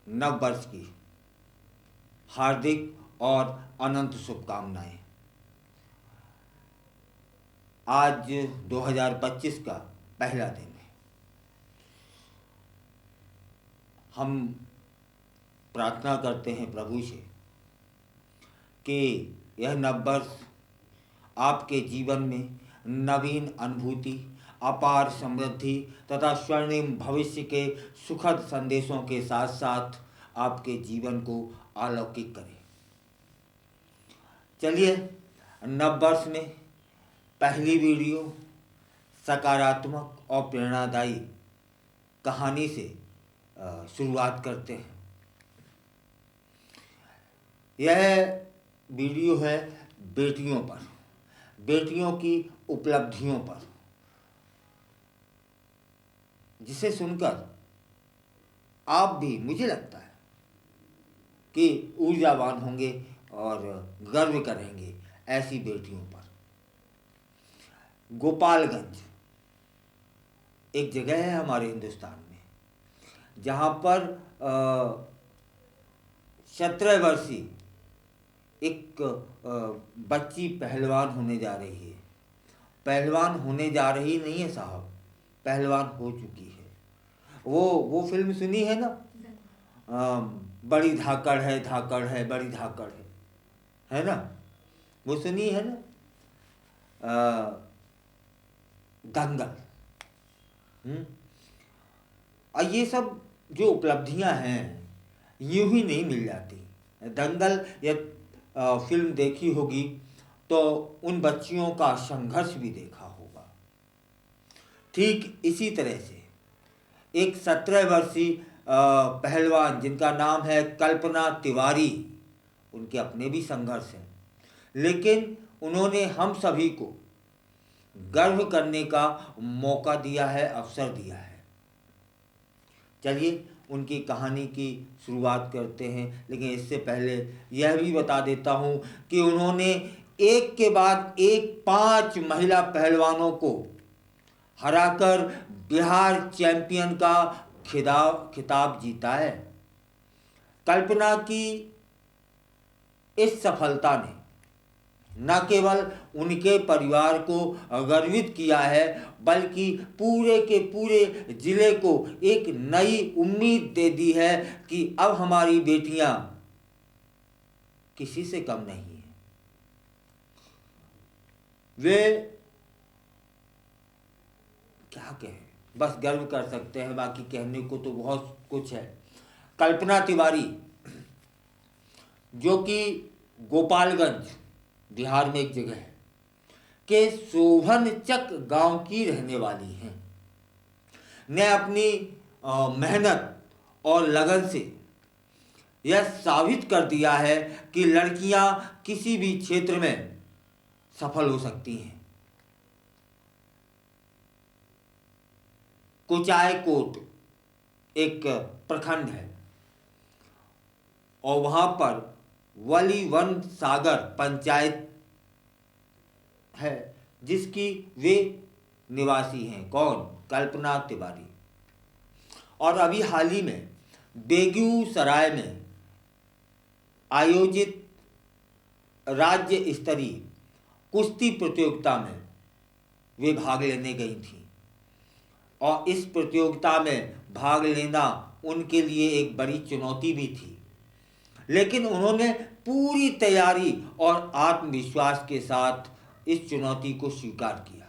नव वर्ष की हार्दिक और अनंत शुभकामनाएं। आज 2025 का पहला दिन है। हम प्रार्थना करते हैं प्रभु से कि यह नव वर्ष आपके जीवन में नवीन अनुभूति, अपार समृद्धि तथा स्वर्णिम भविष्य के सुखद संदेशों के साथ साथ आपके जीवन को अलौकिक करे। चलिए, नव वर्ष में पहली वीडियो सकारात्मक और प्रेरणादायी कहानी से शुरुआत करते हैं। यह वीडियो है बेटियों पर, बेटियों की उपलब्धियों पर, जिसे सुनकर आप भी, मुझे लगता है कि ऊर्जावान होंगे और गर्व करेंगे ऐसी बेटियों पर। गोपालगंज एक जगह है हमारे हिंदुस्तान में जहाँ पर 17 वर्षीय एक बच्ची पहलवान होने जा रही है। पहलवान होने जा रही नहीं है साहब, पहलवान हो चुकी है। वो फिल्म सुनी है ना, बड़ी धाकड़ है, धाकड़ है, बड़ी धाकड़ है ना? वो सुनी है ना? दंगल। और ये सब जो उपलब्धियां हैं यूं ही नहीं मिल जाती। दंगल या फिल्म देखी होगी तो उन बच्चियों का संघर्ष भी देखा होगा। ठीक इसी तरह से एक 17 वर्षीय पहलवान जिनका नाम है कल्पना तिवारी, उनके अपने भी संघर्ष हैं, लेकिन उन्होंने हम सभी को गर्व करने का मौका दिया है, अवसर दिया है। चलिए उनकी कहानी की शुरुआत करते हैं, लेकिन इससे पहले यह भी बता देता हूं कि उन्होंने एक के बाद एक 5 महिला पहलवानों को हराकर बिहार चैंपियन का खिताब जीता है। कल्पना की इस सफलता ने न केवल उनके परिवार को गर्वित किया है, बल्कि पूरे के पूरे जिले को एक नई उम्मीद दे दी है कि अब हमारी बेटियां किसी से कम नहीं हैं। वे क्या कहें, बस गर्व कर सकते हैं, बाकी कहने को तो बहुत कुछ है। कल्पना तिवारी जो कि गोपालगंज बिहार में एक जगह है के शोभनचक गांव की रहने वाली हैं, ने अपनी मेहनत और लगन से यह साबित कर दिया है कि लड़कियां किसी भी क्षेत्र में सफल हो सकती हैं। कुचायकोट एक प्रखंड है और वहां पर वलीवन सागर पंचायत है जिसकी वे निवासी हैं। कौन? कल्पना तिवारी। और अभी हाल ही में बेगूसराय में आयोजित राज्य स्तरीय कुश्ती प्रतियोगिता में वे भाग लेने गई थी और इस प्रतियोगिता में भाग लेना उनके लिए एक बड़ी चुनौती भी थी, लेकिन उन्होंने पूरी तैयारी और आत्मविश्वास के साथ इस चुनौती को स्वीकार किया।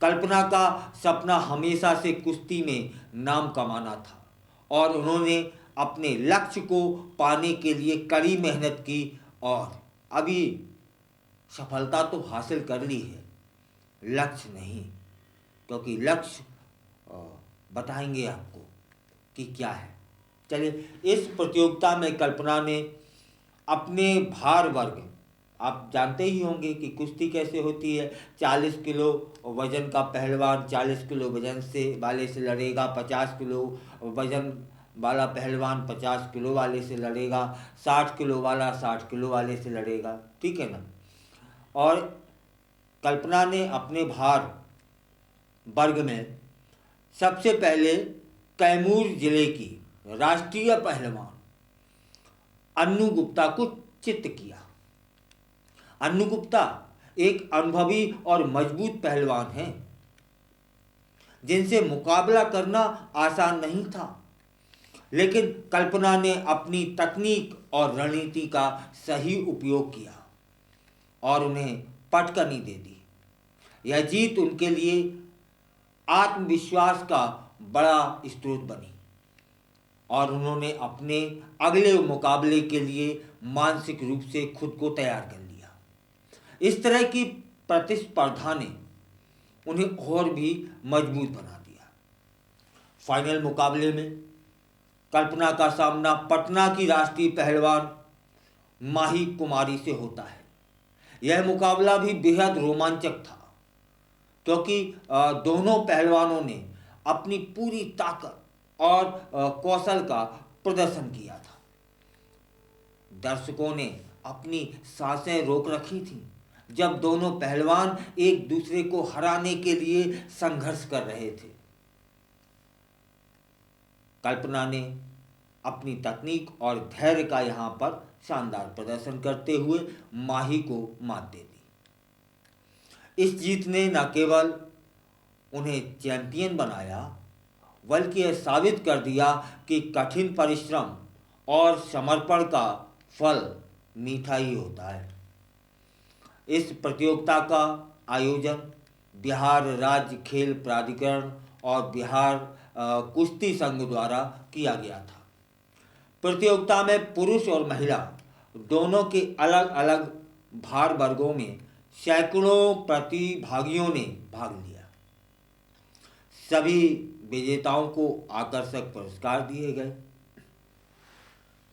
कल्पना का सपना हमेशा से कुश्ती में नाम कमाना था और उन्होंने अपने लक्ष्य को पाने के लिए कड़ी मेहनत की और अभी सफलता तो हासिल कर ली है, लक्ष्य नहीं, क्योंकि लक्ष्य बताएंगे आपको कि क्या है। चलिए, इस प्रतियोगिता में कल्पना ने अपने भार वर्ग, आप जानते ही होंगे कि कुश्ती कैसे होती है। 40 किलो वजन का पहलवान 40 किलो वजन से वाले से लड़ेगा, 50 किलो वजन वाला पहलवान 50 किलो वाले से लड़ेगा, 60 किलो वाला 60 किलो वाले से लड़ेगा, ठीक है ना। और कल्पना ने अपने भार वर्ग में सबसे पहले कैमूर जिले की राष्ट्रीय पहलवान अन्नू गुप्ता को चित्त किया। अन्नू गुप्ता एक अनुभवी और मजबूत पहलवान हैं जिनसे मुकाबला करना आसान नहीं था, लेकिन कल्पना ने अपनी तकनीक और रणनीति का सही उपयोग किया और उन्हें पटकनी दे दी। यह जीत उनके लिए आत्मविश्वास का बड़ा स्रोत बनी और उन्होंने अपने अगले मुकाबले के लिए मानसिक रूप से खुद को तैयार कर लिया। इस तरह की प्रतिस्पर्धा ने उन्हें और भी मजबूत बना दिया। फाइनल मुकाबले में कल्पना का सामना पटना की राष्ट्रीय पहलवान माही कुमारी से होता है। यह मुकाबला भी बेहद रोमांचक था क्योंकि दोनों पहलवानों ने अपनी पूरी ताकत और कौशल का प्रदर्शन किया था। दर्शकों ने अपनी सांसें रोक रखी थीं जब दोनों पहलवान एक दूसरे को हराने के लिए संघर्ष कर रहे थे। कल्पना ने अपनी तकनीक और धैर्य का यहाँ पर शानदार प्रदर्शन करते हुए माही को मात दे दी। इस जीत ने न केवल उन्हें चैंपियन बनाया, बल्कि यह साबित कर दिया कि कठिन परिश्रम और समर्पण का फल मीठा ही होता है। इस प्रतियोगिता का आयोजन बिहार राज्य खेल प्राधिकरण और बिहार कुश्ती संघ द्वारा किया गया था। प्रतियोगिता में पुरुष और महिला दोनों के अलग अलग भार वर्गों में सैकड़ों प्रतिभागियों ने भाग लिया। सभी विजेताओं को आकर्षक पुरस्कार दिए गए,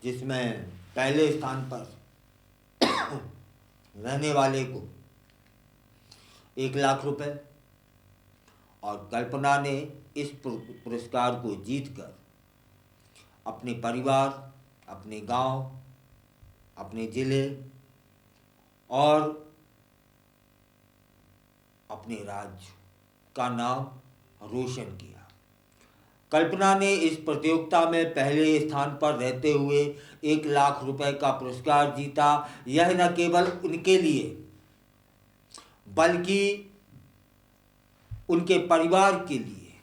जिसमें पहले स्थान पर रहने वाले को 1 लाख रुपए और कल्पना ने इस पुरस्कार को जीतकर अपने परिवार, अपने गांव, अपने जिले और अपने राज्य का नाम रोशन किया। कल्पना ने इस प्रतियोगिता में पहले स्थान पर रहते हुए 1 लाख रुपए का पुरस्कार जीता। यह न केवल उनके लिए बल्कि उनके परिवार के लिए,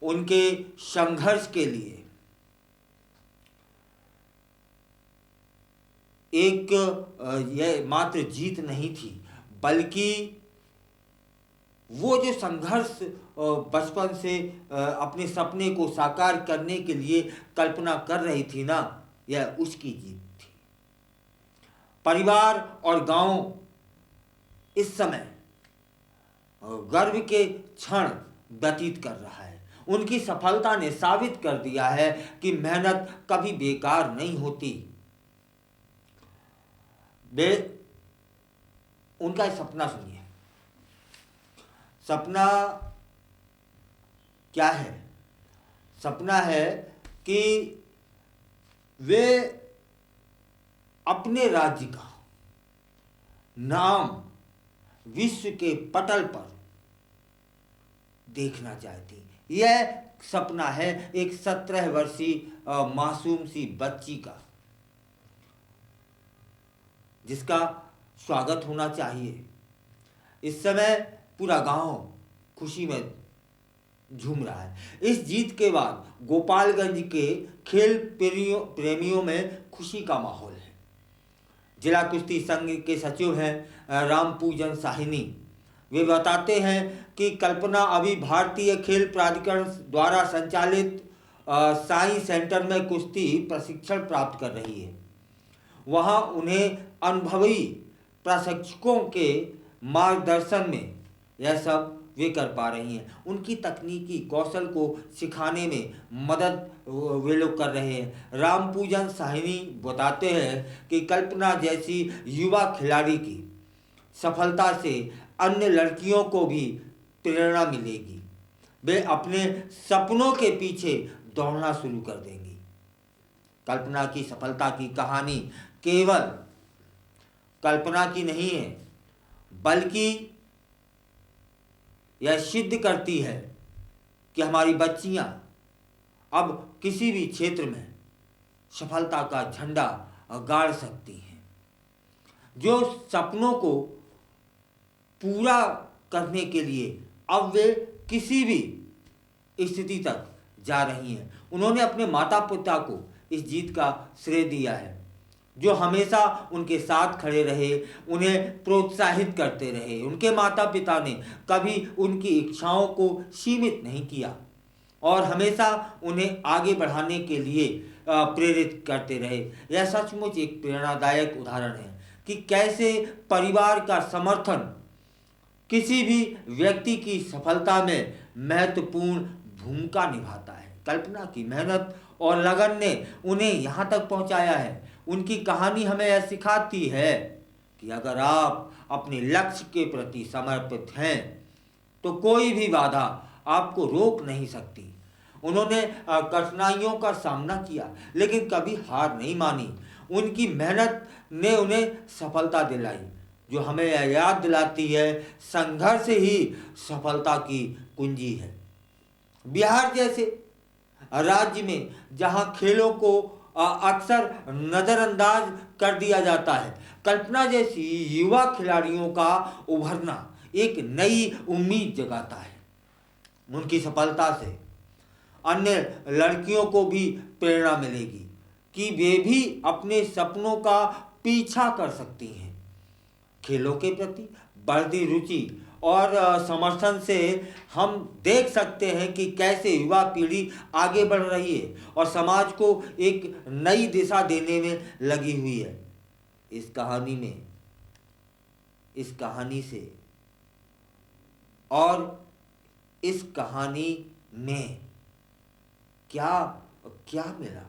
उनके संघर्ष के लिए एक यह मात्र जीत नहीं थी, बल्कि वो जो संघर्ष बचपन से अपने सपने को साकार करने के लिए कल्पना कर रही थी ना, यह उसकी जीत थी। परिवार और गांव इस समय गर्व के क्षण व्यतीत कर रहा है। उनकी सफलता ने साबित कर दिया है कि मेहनत कभी बेकार नहीं होती। उनका सपना सुनिए। सपना क्या है? सपना है कि वे अपने राज्य का नाम विश्व के पटल पर देखना चाहती। यह सपना है एक 17 वर्षीय मासूम सी बच्ची का, जिसका स्वागत होना चाहिए। इस समय पूरा गांव खुशी में झूम रहा है। इस जीत के बाद गोपालगंज के खेल प्रेमियों में खुशी का माहौल है। जिला कुश्ती संघ के सचिव हैं रामपूजन साहिनी। वे बताते हैं कि कल्पना अभी भारतीय खेल प्राधिकरण द्वारा संचालित साई सेंटर में कुश्ती प्रशिक्षण प्राप्त कर रही है। वहां उन्हें अनुभवी प्रशिक्षकों के मार्गदर्शन में यह सब वे कर पा रही हैं। उनकी तकनीकी कौशल को सिखाने में मदद वे लोग कर रहे हैं। रामपूजन साहिनी बताते हैं कि कल्पना जैसी युवा खिलाड़ी की सफलता से अन्य लड़कियों को भी प्रेरणा मिलेगी। वे अपने सपनों के पीछे दौड़ना शुरू कर देंगी। कल्पना की सफलता की कहानी केवल कल्पना की नहीं है, बल्कि यह सिद्ध करती है कि हमारी बच्चियां अब किसी भी क्षेत्र में सफलता का झंडा गाड़ सकती हैं। जो सपनों को पूरा करने के लिए अब वे किसी भी स्थिति तक जा रही हैं। उन्होंने अपने माता पिता को इस जीत का श्रेय दिया है, जो हमेशा उनके साथ खड़े रहे, उन्हें प्रोत्साहित करते रहे। उनके माता पिता ने कभी उनकी इच्छाओं को सीमित नहीं किया और हमेशा उन्हें आगे बढ़ाने के लिए प्रेरित करते रहे। यह सचमुच एक प्रेरणादायक उदाहरण है कि कैसे परिवार का समर्थन किसी भी व्यक्ति की सफलता में महत्वपूर्ण भूमिका निभाता है। कल्पना की मेहनत और लगन ने उन्हें यहाँ तक पहुँचाया है। उनकी कहानी हमें यह सिखाती है कि अगर आप अपने लक्ष्य के प्रति समर्पित हैं तो कोई भी बाधा आपको रोक नहीं सकती। उन्होंने कठिनाइयों का सामना किया लेकिन कभी हार नहीं मानी। उनकी मेहनत ने उन्हें सफलता दिलाई, जो हमें यह याद दिलाती है संघर्ष ही सफलता की कुंजी है। बिहार जैसे राज्य में जहां खेलों को अक्सर नज़रअंदाज कर दिया जाता है, कल्पना जैसी युवा खिलाड़ियों का उभरना एक नई उम्मीद जगाता है। उनकी सफलता से अन्य लड़कियों को भी प्रेरणा मिलेगी कि वे भी अपने सपनों का पीछा कर सकती हैं। खेलों के प्रति बढ़ती रुचि और समर्थन से हम देख सकते हैं कि कैसे युवा पीढ़ी आगे बढ़ रही है और समाज को एक नई दिशा देने में लगी हुई है। इस कहानी में क्या क्या मिला?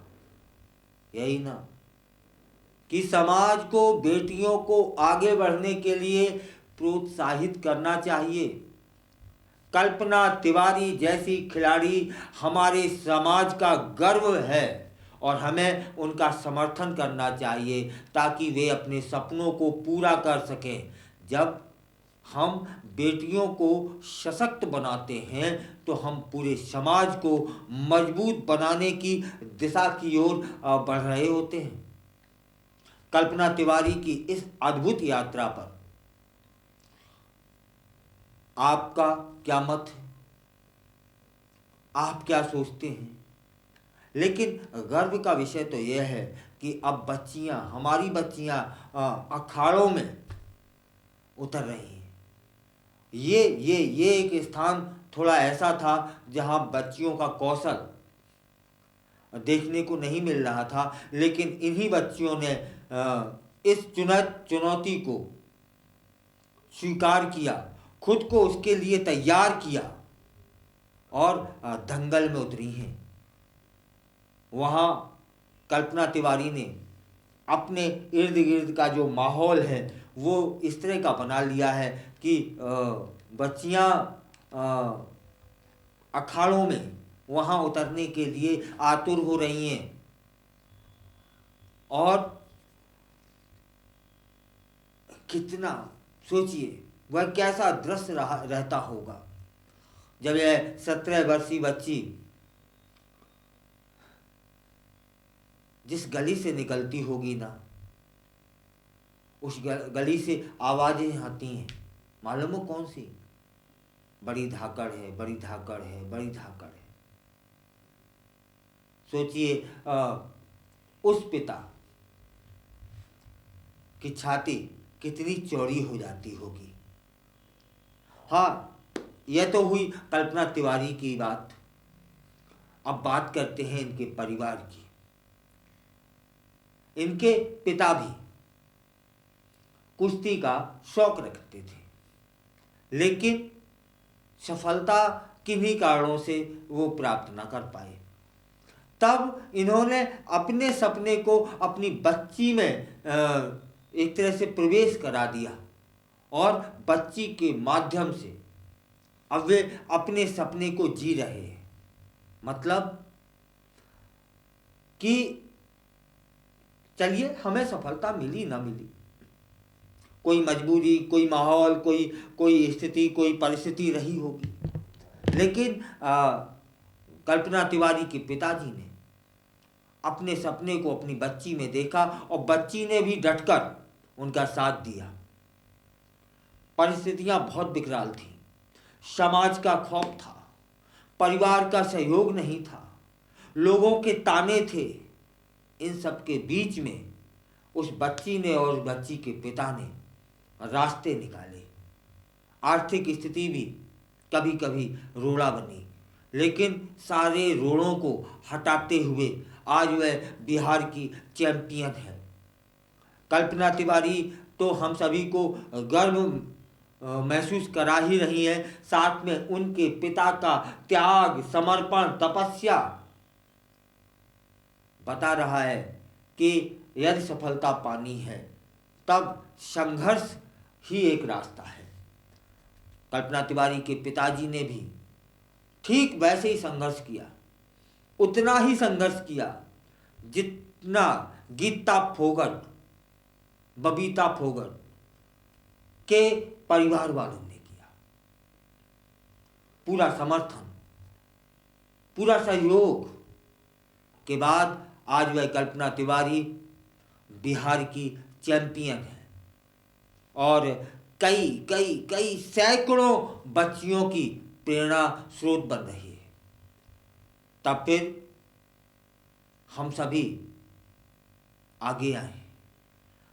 यही ना कि समाज को बेटियों को आगे बढ़ने के लिए प्रोत्साहित करना चाहिए। कल्पना तिवारी जैसी खिलाड़ी हमारे समाज का गर्व है और हमें उनका समर्थन करना चाहिए ताकि वे अपने सपनों को पूरा कर सकें। जब हम बेटियों को सशक्त बनाते हैं तो हम पूरे समाज को मजबूत बनाने की दिशा की ओर बढ़ रहे होते हैं। कल्पना तिवारी की इस अद्भुत यात्रा पर आपका क्या मत है? आप क्या सोचते हैं? लेकिन गर्व का विषय तो यह है कि अब हमारी बच्चियां अखाड़ों में उतर रही हैं। ये एक स्थान थोड़ा ऐसा था जहां बच्चियों का कौशल देखने को नहीं मिल रहा था, लेकिन इन्हीं बच्चियों ने इस चुनौती को स्वीकार किया, खुद को उसके लिए तैयार किया और दंगल में उतरी हैं। वहाँ कल्पना तिवारी ने अपने इर्द गिर्द का जो माहौल है वो इस तरह का बना लिया है कि बच्चियाँ अखाड़ों में वहाँ उतरने के लिए आतुर हो रही हैं। और कितना सोचिए वह कैसा दृश्य रहता होगा जब यह 17 वर्षीय बच्ची जिस गली से निकलती होगी ना, उस गली से आवाजें आती हैं, मालूम हो कौन सी? बड़ी धाकड़ है, बड़ी धाकड़ है, बड़ी धाकड़ है। सोचिए उस पिता की छाती कितनी चौड़ी हो जाती होगी। हाँ, यह तो हुई कल्पना तिवारी की बात। अब बात करते हैं इनके परिवार की। इनके पिता भी कुश्ती का शौक रखते थे, लेकिन सफलता किन्हीं कारणों से वो प्राप्त ना कर पाए। तब इन्होंने अपने सपने को अपनी बच्ची में एक तरह से प्रवेश करा दिया और बच्ची के माध्यम से अब वे अपने सपने को जी रहे हैं। मतलब कि चलिए हमें सफलता मिली ना मिली, कोई मजबूरी, कोई माहौल, कोई स्थिति, कोई परिस्थिति रही होगी, लेकिन कल्पना तिवारी के पिताजी ने अपने सपने को अपनी बच्ची में देखा और बच्ची ने भी डटकर उनका साथ दिया। परिस्थितियां बहुत विकराल थीं, समाज का खौफ था, परिवार का सहयोग नहीं था, लोगों के ताने थे। इन सब के बीच में उस बच्ची ने और उस बच्ची के पिता ने रास्ते निकाले। आर्थिक स्थिति भी कभी कभी रोड़ा बनी, लेकिन सारे रोड़ों को हटाते हुए आज वह बिहार की चैंपियन है। कल्पना तिवारी तो हम सभी को गर्व महसूस करा ही रही है, साथ में उनके पिता का त्याग, समर्पण, तपस्या बता रहा है कि यदि सफलता पानी है तब संघर्ष ही एक रास्ता है। कल्पना तिवारी के पिताजी ने भी ठीक वैसे ही संघर्ष किया, उतना ही संघर्ष किया जितना गीता फोगट, बबीता फोगट के परिवार वालों ने किया। पूरा समर्थन, पूरा सहयोग के बाद आज वह कल्पना तिवारी बिहार की चैंपियन है और कई कई कई सैकड़ों बच्चियों की प्रेरणा स्रोत बन रही है। तब फिर हम सभी आगे आए,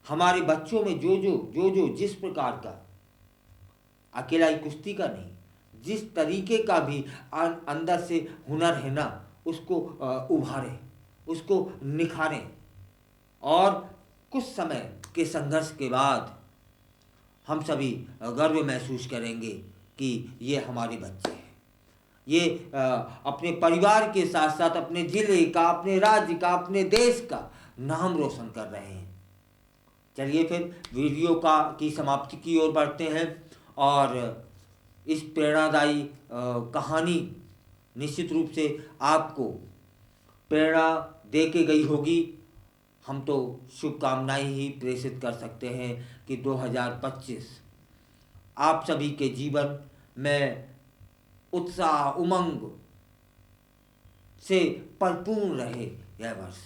हमारे बच्चों में जो जिस प्रकार का, अकेला ही कुश्ती का नहीं, जिस तरीके का भी अंदर से हुनर है ना, उसको उभारें, उसको निखारें और कुछ समय के संघर्ष के बाद हम सभी गर्व महसूस करेंगे कि ये हमारे बच्चे हैं। ये अपने परिवार के साथ साथ अपने जिले का, अपने राज्य का, अपने देश का नाम रोशन कर रहे हैं। चलिए फिर वीडियो की समाप्ति की ओर बढ़ते हैं और इस प्रेरणादायी कहानी निश्चित रूप से आपको प्रेरणा दे के गई होगी। हम तो शुभकामनाएं ही प्रेषित कर सकते हैं कि 2025 आप सभी के जीवन में उत्साह, उमंग से परिपूर्ण रहे यह वर्ष।